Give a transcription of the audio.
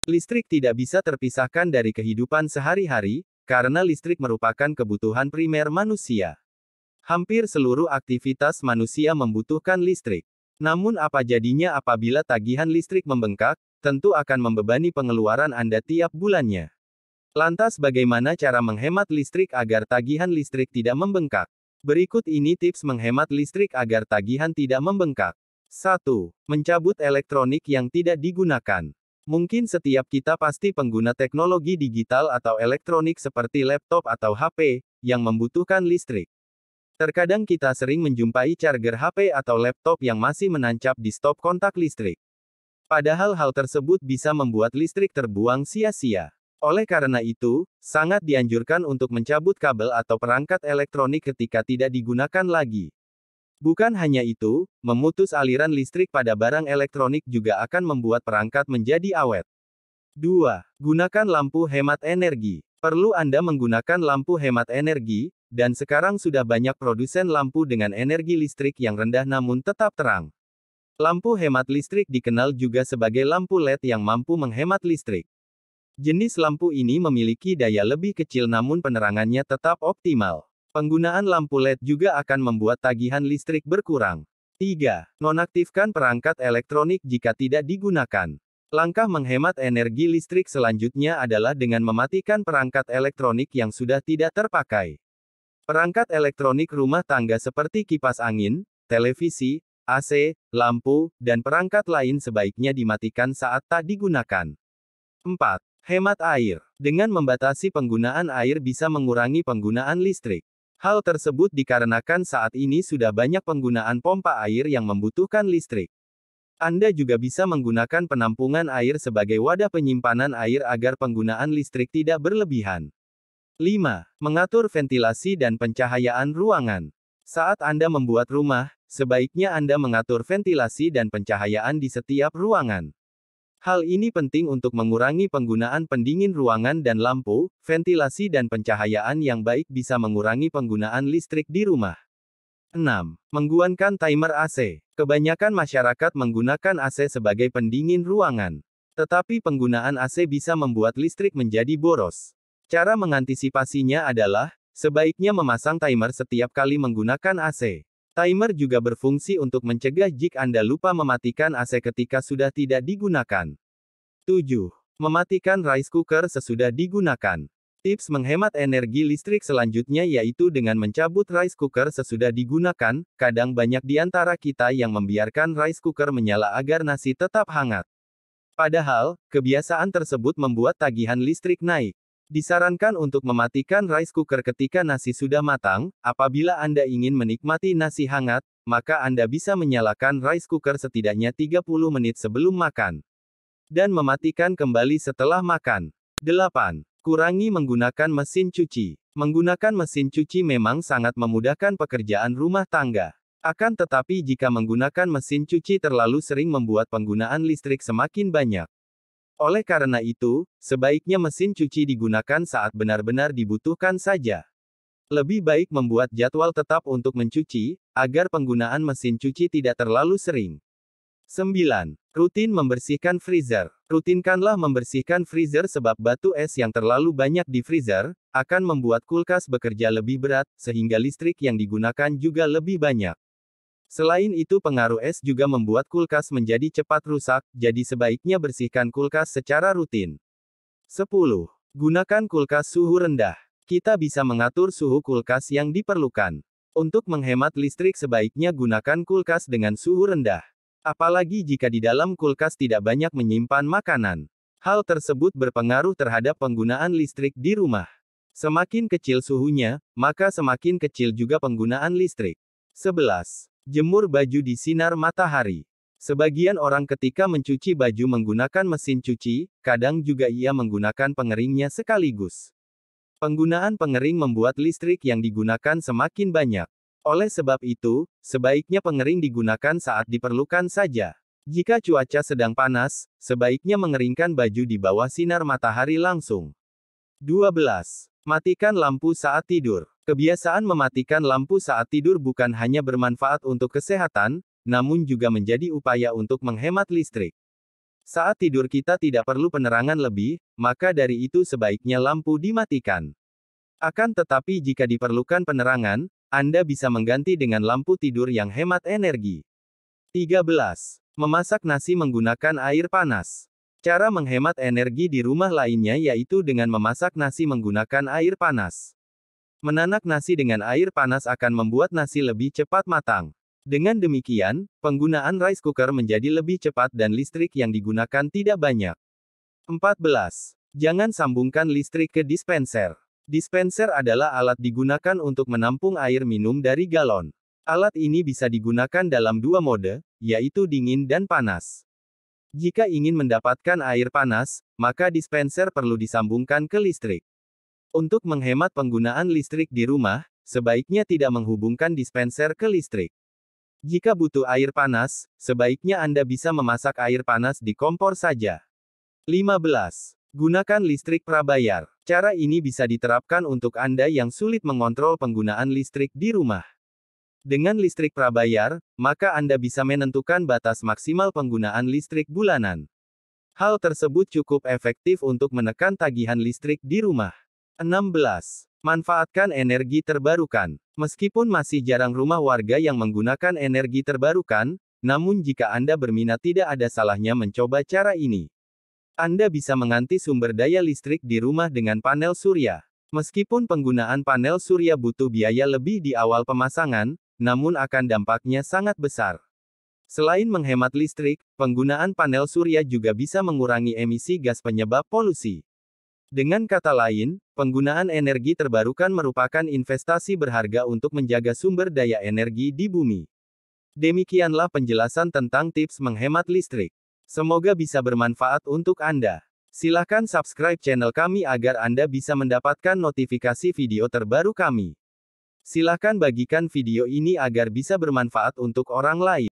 Listrik tidak bisa terpisahkan dari kehidupan sehari-hari, karena listrik merupakan kebutuhan primer manusia. Hampir seluruh aktivitas manusia membutuhkan listrik. Namun apa jadinya apabila tagihan listrik membengkak? Tentu akan membebani pengeluaran Anda tiap bulannya. Lantas bagaimana cara menghemat listrik agar tagihan listrik tidak membengkak? Berikut ini tips menghemat listrik agar tagihan tidak membengkak. 1. Mencabut elektronik yang tidak digunakan. Mungkin setiap kita pasti pengguna teknologi digital atau elektronik seperti laptop atau HP, yang membutuhkan listrik. Terkadang kita sering menjumpai charger HP atau laptop yang masih menancap di stop kontak listrik. Padahal hal tersebut bisa membuat listrik terbuang sia-sia. Oleh karena itu, sangat dianjurkan untuk mencabut kabel atau perangkat elektronik ketika tidak digunakan lagi. Bukan hanya itu, memutus aliran listrik pada barang elektronik juga akan membuat perangkat menjadi awet. 2. Gunakan lampu hemat energi. Perlu Anda menggunakan lampu hemat energi, dan sekarang sudah banyak produsen lampu dengan energi listrik yang rendah namun tetap terang. Lampu hemat listrik dikenal juga sebagai lampu LED yang mampu menghemat listrik. Jenis lampu ini memiliki daya lebih kecil namun penerangannya tetap optimal. Penggunaan lampu LED juga akan membuat tagihan listrik berkurang. 3. Nonaktifkan perangkat elektronik jika tidak digunakan. Langkah menghemat energi listrik selanjutnya adalah dengan mematikan perangkat elektronik yang sudah tidak terpakai. Perangkat elektronik rumah tangga seperti kipas angin, televisi, AC, lampu, dan perangkat lain sebaiknya dimatikan saat tak digunakan. 4. Hemat air. Dengan membatasi penggunaan air bisa mengurangi penggunaan listrik. Hal tersebut dikarenakan saat ini sudah banyak penggunaan pompa air yang membutuhkan listrik. Anda juga bisa menggunakan penampungan air sebagai wadah penyimpanan air agar penggunaan listrik tidak berlebihan. 5. Mengatur ventilasi dan pencahayaan ruangan. Saat Anda membuat rumah, sebaiknya Anda mengatur ventilasi dan pencahayaan di setiap ruangan. Hal ini penting untuk mengurangi penggunaan pendingin ruangan dan lampu. Ventilasi dan pencahayaan yang baik bisa mengurangi penggunaan listrik di rumah. 6. Menggunakan timer AC. Kebanyakan masyarakat menggunakan AC sebagai pendingin ruangan. Tetapi penggunaan AC bisa membuat listrik menjadi boros. Cara mengantisipasinya adalah, sebaiknya memasang timer setiap kali menggunakan AC. Timer juga berfungsi untuk mencegah jika Anda lupa mematikan AC ketika sudah tidak digunakan. 7. Mematikan rice cooker sesudah digunakan. Tips menghemat energi listrik selanjutnya yaitu dengan mencabut rice cooker sesudah digunakan. Kadang banyak di antara kita yang membiarkan rice cooker menyala agar nasi tetap hangat. Padahal, kebiasaan tersebut membuat tagihan listrik naik. Disarankan untuk mematikan rice cooker ketika nasi sudah matang. Apabila Anda ingin menikmati nasi hangat, maka Anda bisa menyalakan rice cooker setidaknya 30 menit sebelum makan. Dan mematikan kembali setelah makan. 8. Kurangi menggunakan mesin cuci. Menggunakan mesin cuci memang sangat memudahkan pekerjaan rumah tangga. Akan tetapi jika menggunakan mesin cuci terlalu sering membuat penggunaan listrik semakin banyak. Oleh karena itu, sebaiknya mesin cuci digunakan saat benar-benar dibutuhkan saja. Lebih baik membuat jadwal tetap untuk mencuci, agar penggunaan mesin cuci tidak terlalu sering. 9. Rutin membersihkan freezer. Rutinkanlah membersihkan freezer sebab batu es yang terlalu banyak di freezer, akan membuat kulkas bekerja lebih berat, sehingga listrik yang digunakan juga lebih banyak. Selain itu pengaruh es juga membuat kulkas menjadi cepat rusak, jadi sebaiknya bersihkan kulkas secara rutin. 10. Gunakan kulkas suhu rendah. Kita bisa mengatur suhu kulkas yang diperlukan. Untuk menghemat listrik sebaiknya gunakan kulkas dengan suhu rendah. Apalagi jika di dalam kulkas tidak banyak menyimpan makanan. Hal tersebut berpengaruh terhadap penggunaan listrik di rumah. Semakin kecil suhunya, maka semakin kecil juga penggunaan listrik. 11. Jemur baju di sinar matahari. Sebagian orang ketika mencuci baju menggunakan mesin cuci, kadang juga ia menggunakan pengeringnya sekaligus. Penggunaan pengering membuat listrik yang digunakan semakin banyak. Oleh sebab itu, sebaiknya pengering digunakan saat diperlukan saja. Jika cuaca sedang panas, sebaiknya mengeringkan baju di bawah sinar matahari langsung. 12. Matikan lampu saat tidur. Kebiasaan mematikan lampu saat tidur bukan hanya bermanfaat untuk kesehatan, namun juga menjadi upaya untuk menghemat listrik. Saat tidur kita tidak perlu penerangan lebih, maka dari itu sebaiknya lampu dimatikan. Akan tetapi jika diperlukan penerangan, Anda bisa mengganti dengan lampu tidur yang hemat energi. 13. Memasak nasi menggunakan air panas. Cara menghemat energi di rumah lainnya yaitu dengan memasak nasi menggunakan air panas. Menanak nasi dengan air panas akan membuat nasi lebih cepat matang. Dengan demikian, penggunaan rice cooker menjadi lebih cepat dan listrik yang digunakan tidak banyak. 14. Jangan sambungkan listrik ke dispenser. Dispenser adalah alat digunakan untuk menampung air minum dari galon. Alat ini bisa digunakan dalam dua mode, yaitu dingin dan panas. Jika ingin mendapatkan air panas, maka dispenser perlu disambungkan ke listrik. Untuk menghemat penggunaan listrik di rumah, sebaiknya tidak menghubungkan dispenser ke listrik. Jika butuh air panas, sebaiknya Anda bisa memasak air panas di kompor saja. 15. Gunakan listrik prabayar. Cara ini bisa diterapkan untuk Anda yang sulit mengontrol penggunaan listrik di rumah. Dengan listrik prabayar, maka Anda bisa menentukan batas maksimal penggunaan listrik bulanan. Hal tersebut cukup efektif untuk menekan tagihan listrik di rumah. 16. Manfaatkan energi terbarukan. Meskipun masih jarang rumah warga yang menggunakan energi terbarukan, namun jika Anda berminat tidak ada salahnya mencoba cara ini. Anda bisa mengganti sumber daya listrik di rumah dengan panel surya. Meskipun penggunaan panel surya butuh biaya lebih di awal pemasangan, namun akan dampaknya sangat besar. Selain menghemat listrik, penggunaan panel surya juga bisa mengurangi emisi gas penyebab polusi. Dengan kata lain, penggunaan energi terbarukan merupakan investasi berharga untuk menjaga sumber daya energi di bumi. Demikianlah penjelasan tentang tips menghemat listrik. Semoga bisa bermanfaat untuk Anda. Silakan subscribe channel kami agar Anda bisa mendapatkan notifikasi video terbaru kami. Silakan bagikan video ini agar bisa bermanfaat untuk orang lain.